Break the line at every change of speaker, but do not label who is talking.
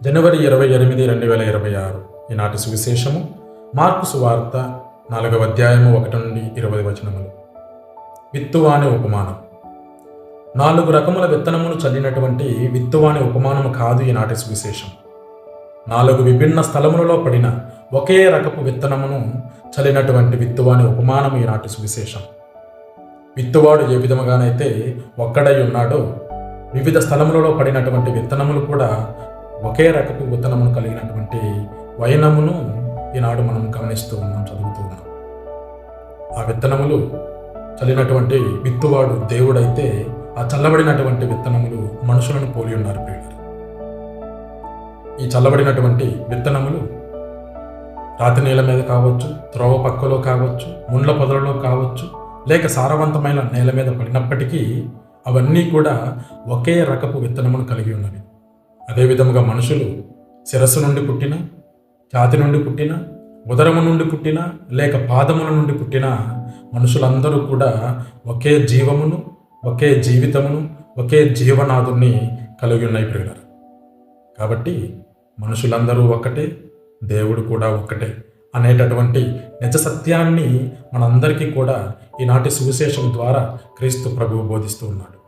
జనవరి 28, 2026 ఈనాటి సువిశేషము మార్కు సువార్త 4వ అధ్యాయము 1 నుండి 20 వచనములు. విత్తువాని ఉపమానం. 4 రకముల విత్తనములు చల్లినటువంటి విత్తువాని ఉపమానము కాదు ఈనాటి సువిశేషం. 4 విభిన్న స్థలములలో పడిన ఒకే రకపు విత్తనమును చల్లినటువంటి విత్తువాని ఉపమానము ఈనాటి సువిశేషం. విత్తువాడు ఏ విధముగానైతే ఒక్కడై ఉన్నాడో, వివిధ స్థలములలో పడినటువంటి విత్తనములు కూడా ఒకే రకపు విత్తనమును కలిగినటువంటి వైనమును ఈనాడు మనం గమనిస్తూ ఉన్నాం, చదువుతూ ఉన్నాం. ఆ విత్తనములు చల్లినటువంటి విత్తువాడు దేవుడైతే, ఆ చల్లబడినటువంటి విత్తనములు మనుషులను పోలి ఉన్నారు ప్రియులారా. ఈ చల్లబడినటువంటి విత్తనములు రాతి నేల మీద కావచ్చు, త్రోవ పక్కలో కావచ్చు, ముండ్ల పొదలలో కావచ్చు, లేక సారవంతమైన నేల మీద పడినప్పటికీ అవన్నీ కూడా ఒకే రకపు విత్తనమును కలిగి ఉన్నవి. అదేవిధముగా మనుషులు శిరస్సు నుండి పుట్టిన, ఛాతి నుండి పుట్టిన, ఉదరము నుండి పుట్టిన, లేక పాదముల నుండి పుట్టిన మనుషులందరూ కూడా ఒకే జీవమును, ఒకే జీవితమును, ఒకే జీవనాదుని కలిగి ఉన్నాయి ప్రియులారా. కాబట్టి మనుషులందరూ ఒక్కటే, దేవుడు కూడా ఒక్కటే అనేటటువంటి నిజ సత్యాన్ని మనందరికీ కూడా ఈనాటి సువిశేషం ద్వారా క్రీస్తు ప్రభువు బోధిస్తూ ఉన్నాడు.